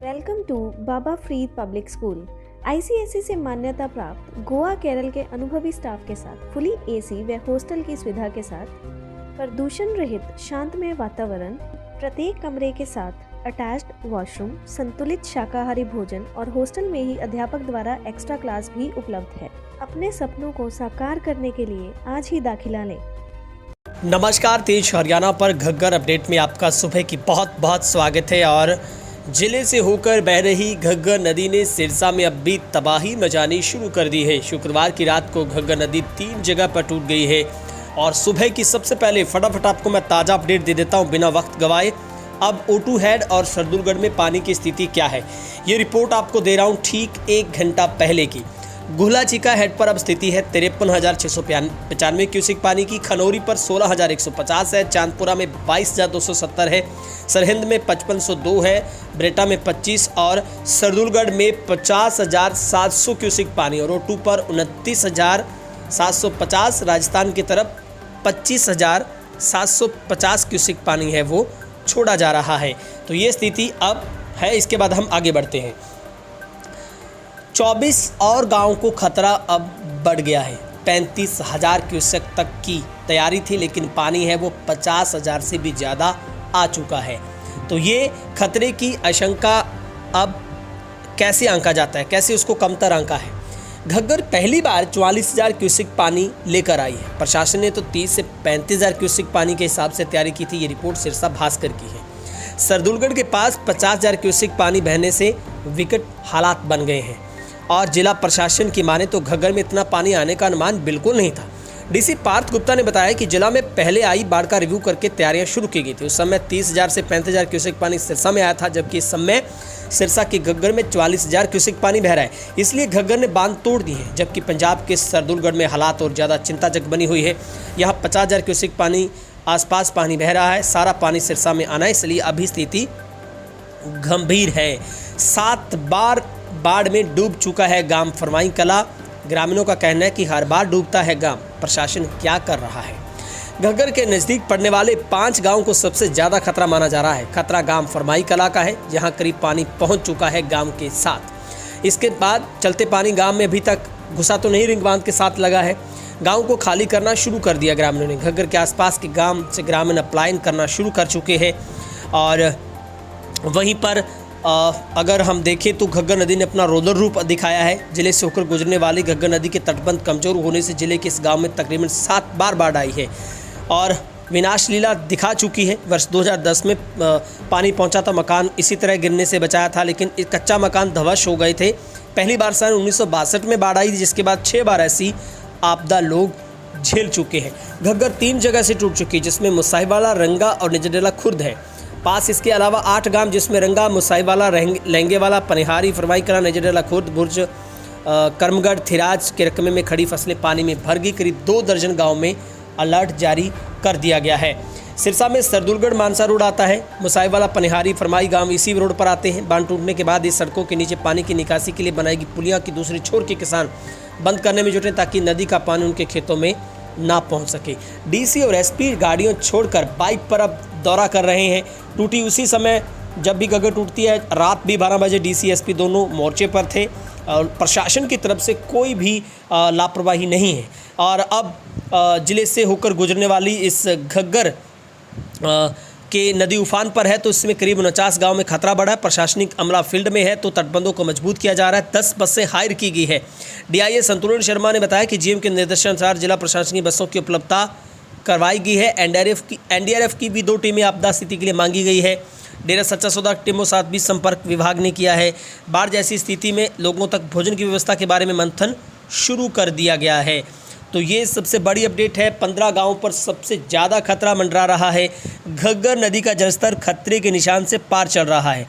Welcome to Baba Farid public school. ICSE से मान्यता प्राप्त गोवा केरल के अनुभवी स्टाफ के साथ फुली एसी व हॉस्टल की सुविधा के साथ प्रदूषण रहित शांतमय वातावरण, प्रत्येक कमरे के साथ अटैच्ड वॉशरूम, संतुलित शाकाहारी भोजन और हॉस्टल में ही अध्यापक द्वारा एक्स्ट्रा क्लास भी उपलब्ध है। अपने सपनों को साकार करने के लिए आज ही दाखिला लें। नमस्कार, तेज हरियाणा पर घग्गर अपडेट में आपका सुबह की बहुत बहुत स्वागत है। और जिले से होकर बह रही घग्गर नदी ने सिरसा में अब भी तबाही मचानी शुरू कर दी है। शुक्रवार की रात को घग्गर नदी 3 जगह पर टूट गई है और सुबह की सबसे पहले फटाफट आपको मैं ताज़ा अपडेट दे देता हूं बिना वक्त गवाए। अब O2 हेड और सरदुलगढ़ में पानी की स्थिति क्या है, ये रिपोर्ट आपको दे रहा हूं ठीक 1 घंटा पहले की। गुहलाचिका हेड पर अब स्थिति है 53,695 क्यूसिक पानी की, खनौरी पर 16,150 है, चांदपुरा में 22,270 है, सरहिंद में 5502 है, ब्रेटा में 25 और सरदुलगढ़ में 50,700 क्यूसिक पानी और O2 पर 29,750, राजस्थान की तरफ 25,750 क्यूसिक पानी है वो छोड़ा जा रहा है। तो ये स्थिति अब है। इसके बाद हम आगे बढ़ते हैं। 24 और गांवों को खतरा अब बढ़ गया है। 35,000 क्यूसेक तक की तैयारी थी, लेकिन पानी है वो 50,000 से भी ज़्यादा आ चुका है। तो ये खतरे की आशंका अब कैसे आंका जाता है, कैसे उसको कमतर आंका है। घग्गर पहली बार 44,000 क्यूसेक पानी लेकर आई है। प्रशासन ने तो 30 से 35,000 क्यूसेक पानी के हिसाब से तैयारी की थी। ये रिपोर्ट सिरसा भास्कर की है। सरदुलगढ़ के पास 50,000 क्यूसेक पानी बहने से विकट हालात बन गए हैं और जिला प्रशासन की माने तो घग्गर में इतना पानी आने का अनुमान बिल्कुल नहीं था। डीसी पार्थ गुप्ता ने बताया कि जिला में पहले आई बाढ़ का रिव्यू करके तैयारियां शुरू की गई थी। उस समय 30,000 से 35,000 क्यूसेक पानी सिरसा में आया था, जबकि इस समय सिरसा के घग्गर में 44,000 क्यूसेक पानी बह रहा है। इसलिए घग्गर ने बांध तोड़ दी है, जबकि पंजाब के सरदुलगढ़ में हालात और ज़्यादा चिंताजनक बनी हुई है। यहाँ 50,000 क्यूसेक पानी आसपास पानी बह रहा है। सारा पानी सिरसा में आना है, इसलिए अभी स्थिति गंभीर है। 7 बार बाढ़ में डूब चुका है गांव फरमाई कला। ग्रामीणों का कहना है कि हर बार डूबता है गांव, प्रशासन क्या कर रहा है। घग्गर के नज़दीक पड़ने वाले 5 गांवों को सबसे ज़्यादा खतरा माना जा रहा है। खतरा गांव फरमाई कला का है, जहां करीब पानी पहुंच चुका है गांव के साथ। इसके बाद चलते पानी गांव में अभी तक घुसा तो नहीं, रिंग बांध के साथ लगा है। गाँव को खाली करना शुरू कर दिया ग्रामीणों ने। घग्गर के आसपास के गाँव से ग्रामीण पलायन करना शुरू कर चुके हैं। और वहीं पर अगर हम देखें तो घग्गर नदी ने अपना रौद्र रूप दिखाया है। जिले से होकर गुजरने वाली घग्गर नदी के तटबंध कमजोर होने से जिले के इस गांव में तकरीबन 7 बार बाढ़ आई है और विनाश लीला दिखा चुकी है। वर्ष 2010 में पानी पहुंचा था, मकान इसी तरह गिरने से बचाया था, लेकिन कच्चा मकान ध्वस्त हो गए थे। पहली बार सन 1962 में बाढ़ आई थी, जिसके बाद 6 बार ऐसी आपदा लोग झेल चुके हैं। घग्गर 3 जगह से टूट चुकी है, जिसमें मुसाहिवाला, रंगा और निजडेला खुर्द है। पास इसके अलावा 8 गांव, जिसमें रंगा, मुसाहिवाला, लहंगेवाला, पनिहारी, फरवाई कला, निजडेला खुर्द, बुर्ज, करमगढ़, थिराज के रकमे में खड़ी फसलें पानी में भर गई। करीब 2 दर्जन गाँव में अलर्ट जारी कर दिया गया है। सिरसा में सरदुलगढ़ मानसा रोड आता है। मुसाहिवाला, पनिहारी, फरमाई गांव इसी रोड पर आते हैं। बांध टूटने के बाद इस सड़कों के नीचे पानी की निकासी के लिए बनाई गई पुलिया की दूसरी छोर के किसान बंद करने में जुटे, ताकि नदी का पानी उनके खेतों में ना पहुंच सके। डीसी और एसपी गाड़ियों छोड़कर बाइक पर अब दौरा कर रहे हैं। टूटी उसी समय जब भी घग्गर टूटती है, रात भी 12 बजे डीसी एसपी दोनों मोर्चे पर थे और प्रशासन की तरफ से कोई भी लापरवाही नहीं है। और अब जिले से होकर गुजरने वाली इस घग्गर के नदी उफान पर है, तो इसमें करीब 49 गांव में खतरा बढ़ा है। प्रशासनिक अमला फील्ड में है, तो तटबंधों को मजबूत किया जा रहा है। 10 बसें हायर की गई है। डीआईए संतुलन शर्मा ने बताया कि जीएम के निर्देशानुसार जिला प्रशासन की बसों की उपलब्धता करवाई गई है। एनडीआरएफ की भी 2 टीमें आपदा स्थिति के लिए मांगी गई है। डेरा सच्चा सौदा टीमों साथ भी संपर्क विभाग ने किया है। बाढ़ जैसी स्थिति में लोगों तक भोजन की व्यवस्था के बारे में मंथन शुरू कर दिया गया है। तो ये सबसे बड़ी अपडेट है। 15 गांवों पर सबसे ज़्यादा खतरा मंडरा रहा है। घग्गर नदी का जलस्तर खतरे के निशान से पार चल रहा है।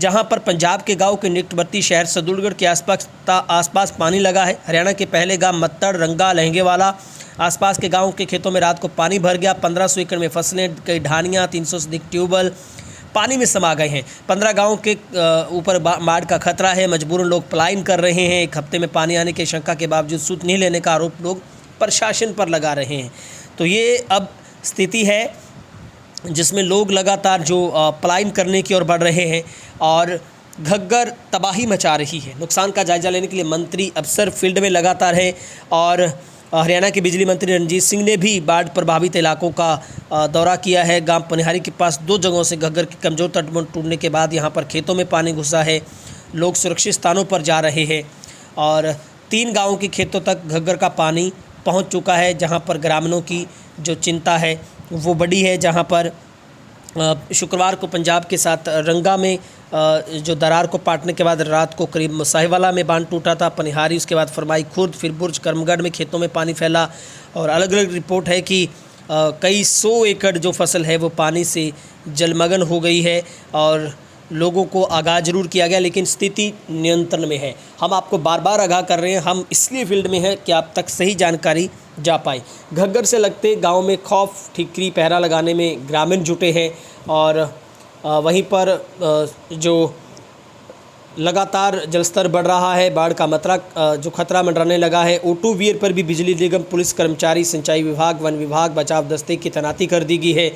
जहां पर पंजाब के गांव के निकटवर्ती शहर सरदुलगढ़ के आसपास पानी लगा है। हरियाणा के पहले गांव मत्तड़, रंगा, लहंगेवाला आसपास के गांवों के खेतों में रात को पानी भर गया। 1500 एकड़ में फसलें, कई ढानियाँ, 300 से अधिक ट्यूबवेल पानी में समा गए हैं। 15 गाँव के ऊपर बाढ़ का खतरा है। मजबूरन लोग पलायन कर रहे हैं। 1 हफ्ते में पानी आने की आशंका के बावजूद सूद नहीं लेने का आरोप लोग प्रशासन पर लगा रहे हैं। तो ये अब स्थिति है जिसमें लोग लगातार जो पलायन करने की ओर बढ़ रहे हैं और घग्गर तबाही मचा रही है। नुकसान का जायजा लेने के लिए मंत्री अफसर फील्ड में लगातार है और हरियाणा के बिजली मंत्री रणजीत सिंह ने भी बाढ़ प्रभावित इलाकों का दौरा किया है। गांव पनिहारी के पास 2 जगहों से घग्गर की कमज़ोर तटबंध टूटने के बाद यहां पर खेतों में पानी घुसा है। लोग सुरक्षित स्थानों पर जा रहे हैं और 3 गाँवों के खेतों तक घग्गर का पानी पहुंच चुका है, जहां पर ग्रामीणों की जो चिंता है वो बड़ी है। जहां पर शुक्रवार को पंजाब के साथ रंगा में जो दरार को पाटने के बाद रात को करीब मुसाहिवाला में बांध टूटा था। पनिहारी, उसके बाद फरमाई खुर्द, फिर बुर्ज कर्मगढ़ में खेतों में पानी फैला और अलग अलग रिपोर्ट है कि कई 100 एकड़ जो फसल है वो पानी से जलमग्न हो गई है और लोगों को आगाह जरूर किया गया, लेकिन स्थिति नियंत्रण में है। हम आपको बार बार आगाह कर रहे हैं, हम इसलिए फील्ड में हैं कि आप तक सही जानकारी जा पाए। घग्गर से लगते गांव में खौफ ठिकरी पहरा लगाने में ग्रामीण जुटे हैं और वहीं पर जो लगातार जलस्तर बढ़ रहा है, बाढ़ का जो खतरा मंडराने लगा है। O2 वीर पर भी बिजली निगम, पुलिस कर्मचारी, सिंचाई विभाग, वन विभाग, बचाव दस्ते की तैनाती कर दी गई है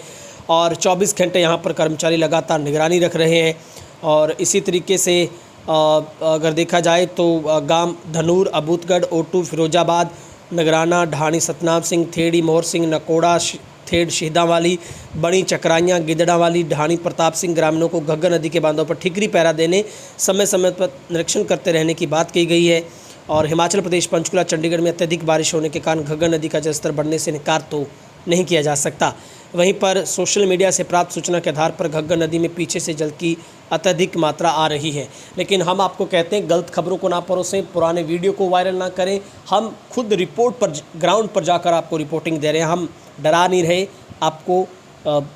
और 24 घंटे यहां पर कर्मचारी लगातार निगरानी रख रहे हैं। और इसी तरीके से अगर देखा जाए तो गांव धनूर, अबूतगढ़, O2, फिरोजाबाद, नगराना, ढाणी, सतनाम सिंह, थेड़ी, मोहर सिंह, नकोड़ा, थेड़, शहीदावाली, बड़ी चकराइयाँ, गिदड़ावाली, ढाणी, प्रताप सिंह ग्रामीणों को घग्गर नदी के बांधों पर ठिकरी पहरा देने, समय समय पर निरीक्षण करते रहने की बात कही गई है। और हिमाचल प्रदेश, पंचकुला, चंडीगढ़ में अत्यधिक बारिश होने के कारण घग्गर नदी का जलस्तर बढ़ने से इनकार तो नहीं किया जा सकता। वहीं पर सोशल मीडिया से प्राप्त सूचना के आधार पर घग्गर नदी में पीछे से जल की अत्यधिक मात्रा आ रही है, लेकिन हम आपको कहते हैं गलत खबरों को ना परोसें, पुराने वीडियो को वायरल ना करें। हम खुद रिपोर्ट पर, ग्राउंड पर जाकर आपको रिपोर्टिंग दे रहे हैं। हम डरा नहीं रहे आपको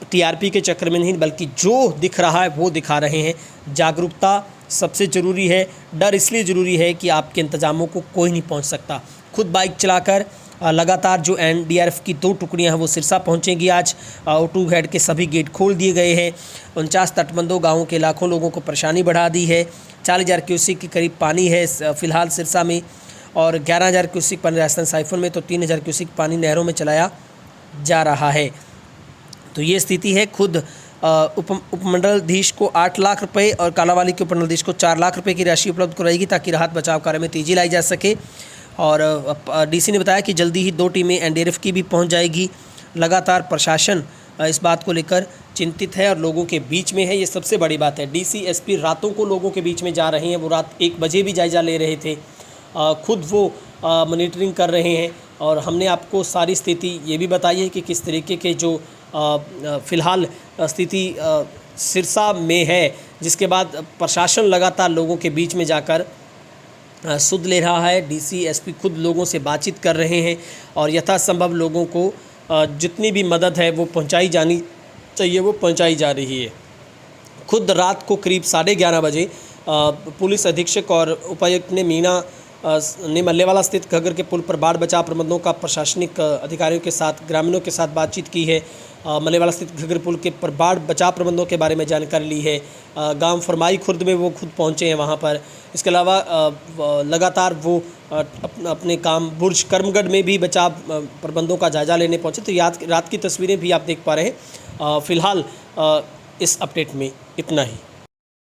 TRP के चक्कर में नहीं, बल्कि जो दिख रहा है वो दिखा रहे हैं। जागरूकता सबसे ज़रूरी है। डर इसलिए ज़रूरी है कि आपके इंतजामों को कोई नहीं पहुंच सकता। खुद बाइक चलाकर लगातार जो NDRF की 2 टुकड़ियां हैं वो सिरसा पहुंचेंगी। आज O2 हेड के सभी गेट खोल दिए गए हैं। 49 तटबंधों गाँवों के लाखों लोगों को परेशानी बढ़ा दी है। 40,000 क्यूसेक के करीब पानी है फ़िलहाल सिरसा में और 11,000 क्यूसेक पानी राजस्थान साइफन में, तो 3,000 क्यूसेक पानी नहरों में चलाया जा रहा है। तो ये स्थिति है। खुद उपमंडलाधीश को 8 लाख रुपए और कालांवाली के उपमंडलाधीश को 4 लाख रुपए की राशि उपलब्ध कराएगी ताकि राहत बचाव कार्य में तेजी लाई जा सके। और DC ने बताया कि जल्दी ही 2 टीमें NDRF की भी पहुंच जाएगी। लगातार प्रशासन इस बात को लेकर चिंतित है और लोगों के बीच में है, ये सबसे बड़ी बात है। DC SP रातों को लोगों के बीच में जा रहे हैं। वो रात 1 बजे भी जायजा ले रहे थे, खुद वो मॉनिटरिंग कर रहे हैं और हमने आपको सारी स्थिति ये भी बताई है कि किस तरीके के जो फ़िलहाल स्थिति सिरसा में है, जिसके बाद प्रशासन लगातार लोगों के बीच में जाकर सुध ले रहा है। DC SP खुद लोगों से बातचीत कर रहे हैं और यथासंभव लोगों को जितनी भी मदद है वो पहुंचाई जानी चाहिए, वो पहुंचाई जा रही है। खुद रात को करीब 11:30 बजे पुलिस अधीक्षक और उपायुक्त ने मल्लेवाला स्थित घग्गर के पुल पर बाढ़ बचाव प्रबंधों का प्रशासनिक अधिकारियों के साथ, ग्रामीणों के साथ बातचीत की है। मल्लेवाला स्थित घग्गर पुल के पर बाढ़ बचाव प्रबंधों के बारे में जानकारी ली है। गांव फरमाई खुर्द में वो खुद पहुंचे हैं वहां पर। इसके अलावा लगातार वो अपने काम बुर्ज कर्मगढ़ में भी बचाव प्रबंधों का जायजा लेने पहुंचे। तो रात की तस्वीरें भी आप देख पा रहे हैं। फ़िलहाल इस अपडेट में इतना ही।